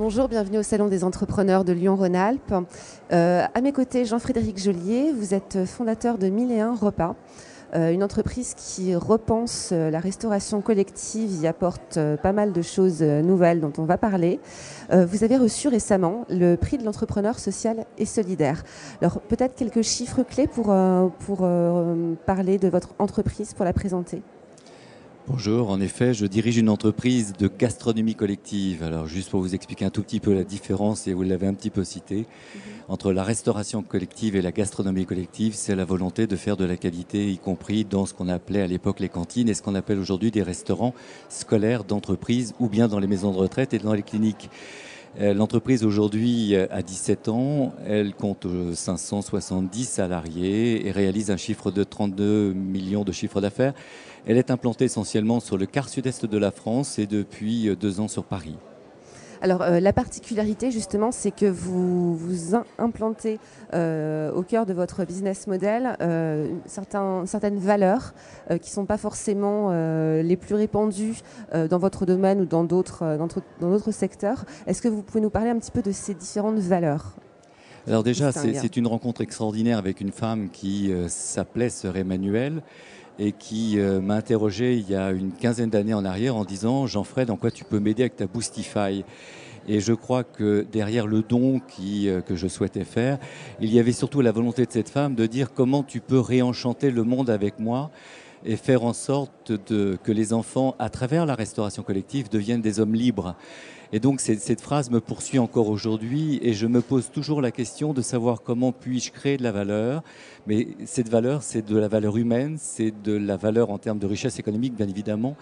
Bonjour, bienvenue au Salon des entrepreneurs de Lyon-Rhône-Alpes. À mes côtés, Jean-Frédéric Joliet, vous êtes fondateur de 1001 Repas, une entreprise qui repense la restauration collective, y apporte pas mal de choses nouvelles dont on va parler. Vous avez reçu récemment le prix de l'entrepreneur social et solidaire. Alors peut-être quelques chiffres clés pour parler de votre entreprise, pour la présenter. Bonjour, en effet, je dirige une entreprise de gastronomie collective. Alors, juste pour vous expliquer un tout petit peu la différence, et vous l'avez un petit peu cité, entre la restauration collective et la gastronomie collective, c'est la volonté de faire de la qualité, y compris dans ce qu'on appelait à l'époque les cantines et ce qu'on appelle aujourd'hui des restaurants scolaires d'entreprise ou bien dans les maisons de retraite et dans les cliniques. L'entreprise aujourd'hui a 17 ans, elle compte 570 salariés et réalise un chiffre de 32 millions de chiffre d'affaires. Elle est implantée essentiellement sur le quart sud-est de la France et depuis 2 ans sur Paris. Alors la particularité justement, c'est que vous vous implantez au cœur de votre business model certaines valeurs qui ne sont pas forcément les plus répandues dans votre domaine ou dans d'autres secteurs. Est-ce que vous pouvez nous parler un petit peu de ces différentes valeurs ? Alors déjà, c'est une rencontre extraordinaire avec une femme qui s'appelait Sœur Emmanuelle et qui m'a interrogé il y a une quinzaine d'années en arrière en disant « Jean-Fred, en quoi tu peux m'aider avec ta Boostify ?» Et je crois que derrière le don que je souhaitais faire, il y avait surtout la volonté de cette femme de dire comment tu peux réenchanter le monde avec moi et faire en sorte que les enfants, à travers la restauration collective, deviennent des hommes libres. Et donc cette phrase me poursuit encore aujourd'hui et je me pose toujours la question de savoir comment puis-je créer de la valeur. Mais cette valeur, c'est de la valeur humaine, c'est de la valeur en termes de richesse économique, bien évidemment.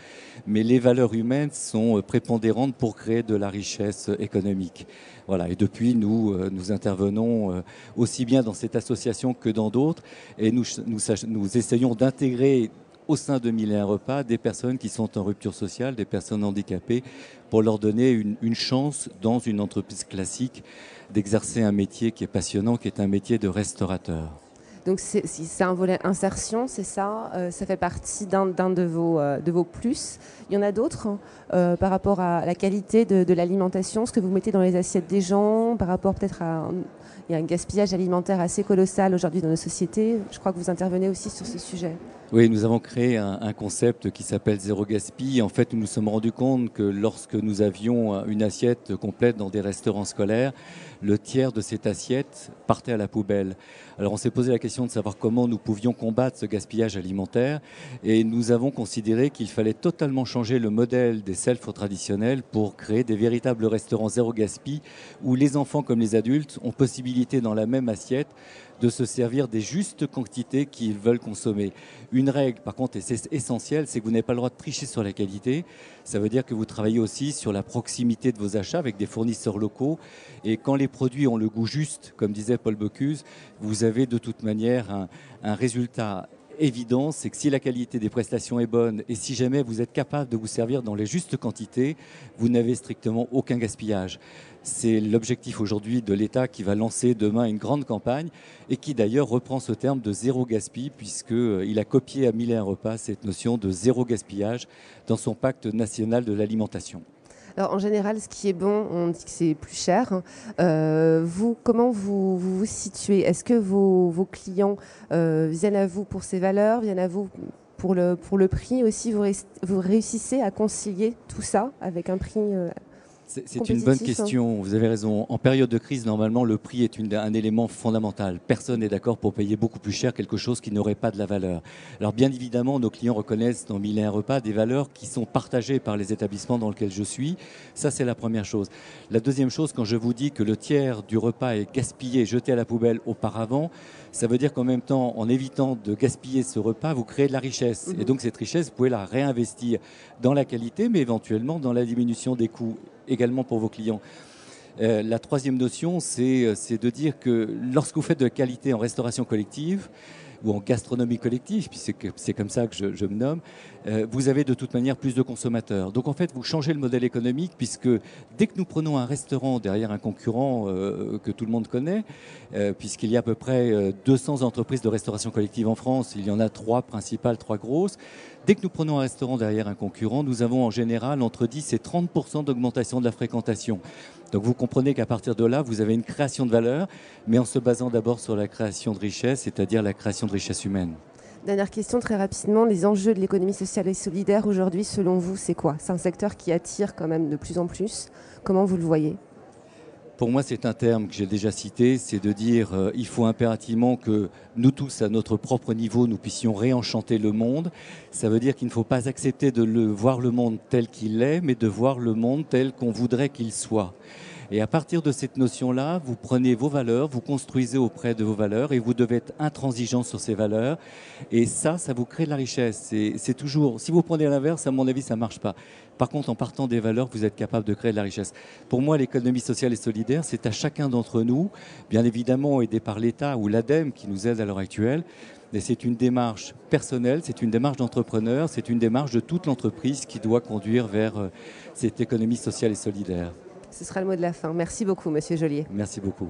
Mais les valeurs humaines sont prépondérantes pour créer de la richesse économique. Voilà. Et depuis, nous intervenons aussi bien dans cette association que dans d'autres. Et nous essayons d'intégrer au sein de 1001 Repas, des personnes qui sont en rupture sociale, des personnes handicapées, pour leur donner une chance dans une entreprise classique d'exercer un métier qui est passionnant, qui est un métier de restaurateur. Donc c'est un volet insertion, c'est ça. Ça fait partie d'un de vos plus. Il y en a d'autres par rapport à la qualité de l'alimentation, ce que vous mettez dans les assiettes des gens, par rapport peut-être à... Il y a un gaspillage alimentaire assez colossal aujourd'hui dans nos sociétés. Je crois que vous intervenez aussi sur ce sujet. Oui, nous avons créé un concept qui s'appelle Zéro Gaspille. En fait, nous nous sommes rendus compte que lorsque nous avions une assiette complète dans des restaurants scolaires, le tiers de cette assiette partait à la poubelle. Alors on s'est posé la question de savoir comment nous pouvions combattre ce gaspillage alimentaire et nous avons considéré qu'il fallait totalement changer le modèle des self traditionnels pour créer des véritables restaurants zéro gaspille où les enfants comme les adultes ont possibilité dans la même assiette de se servir des justes quantités qu'ils veulent consommer. Une règle, par contre, et c'est essentiel, c'est que vous n'avez pas le droit de tricher sur la qualité. Ça veut dire que vous travaillez aussi sur la proximité de vos achats avec des fournisseurs locaux. Et quand les produits ont le goût juste, comme disait Paul Bocuse, vous avez de toute manière un résultat évident, c'est que si la qualité des prestations est bonne et si jamais vous êtes capable de vous servir dans les justes quantités, vous n'avez strictement aucun gaspillage. C'est l'objectif aujourd'hui de l'État qui va lancer demain une grande campagne et qui d'ailleurs reprend ce terme de zéro gaspille puisqu'il a copié à 1001 Repas cette notion de zéro gaspillage dans son pacte national de l'alimentation. Alors, en général, ce qui est bon, on dit que c'est plus cher. Comment vous situez ? Est-ce que vos clients viennent à vous pour ces valeurs, viennent à vous pour le prix aussi ? Vous réussissez à concilier tout ça avec un prix C'est une bonne question, vous avez raison. En période de crise, normalement, le prix est un élément fondamental. Personne n'est d'accord pour payer beaucoup plus cher quelque chose qui n'aurait pas de la valeur. Alors bien évidemment, nos clients reconnaissent dans 1001 Repas des valeurs qui sont partagées par les établissements dans lesquels je suis. Ça, c'est la première chose. La deuxième chose, quand je vous dis que le tiers du repas est gaspillé, jeté à la poubelle auparavant, ça veut dire qu'en même temps, en évitant de gaspiller ce repas, vous créez de la richesse. Et donc cette richesse, vous pouvez la réinvestir dans la qualité, mais éventuellement dans la diminution des coûts également pour vos clients. La troisième notion, c'est de dire que lorsque vous faites de la qualité en restauration collective ou en gastronomie collective, puisque c'est comme ça que je me nomme, vous avez de toute manière plus de consommateurs. Donc en fait, vous changez le modèle économique puisque dès que nous prenons un restaurant derrière un concurrent que tout le monde connaît, puisqu'il y a à peu près 200 entreprises de restauration collective en France, il y en a 3 principales, 3 grosses. Dès que nous prenons un restaurant derrière un concurrent, nous avons en général entre 10 et 30% d'augmentation de la fréquentation. Donc vous comprenez qu'à partir de là, vous avez une création de valeur, mais en se basant d'abord sur la création de richesse, c'est-à-dire la création de richesse humaine. Dernière question très rapidement, les enjeux de l'économie sociale et solidaire aujourd'hui, selon vous, c'est quoi? C'est un secteur qui attire quand même de plus en plus. Comment vous le voyez? Pour moi, c'est un terme que j'ai déjà cité, c'est de dire il faut impérativement que nous tous, à notre propre niveau, nous puissions réenchanter le monde. Ça veut dire qu'il ne faut pas accepter de voir le monde tel qu'il est, mais de voir le monde tel qu'on voudrait qu'il soit. Et à partir de cette notion-là, vous prenez vos valeurs, vous construisez auprès de vos valeurs et vous devez être intransigeant sur ces valeurs. Et ça vous crée de la richesse. C'est toujours, si vous prenez l'inverse, à mon avis, ça ne marche pas. Par contre, en partant des valeurs, vous êtes capable de créer de la richesse. Pour moi, l'économie sociale et solidaire, c'est à chacun d'entre nous, bien évidemment aidé par l'État ou l'ADEME qui nous aide à l'heure actuelle. Mais c'est une démarche personnelle, c'est une démarche d'entrepreneur, c'est une démarche de toute l'entreprise qui doit conduire vers cette économie sociale et solidaire. Ce sera le mot de la fin. Merci beaucoup, Monsieur Joliet. Merci beaucoup.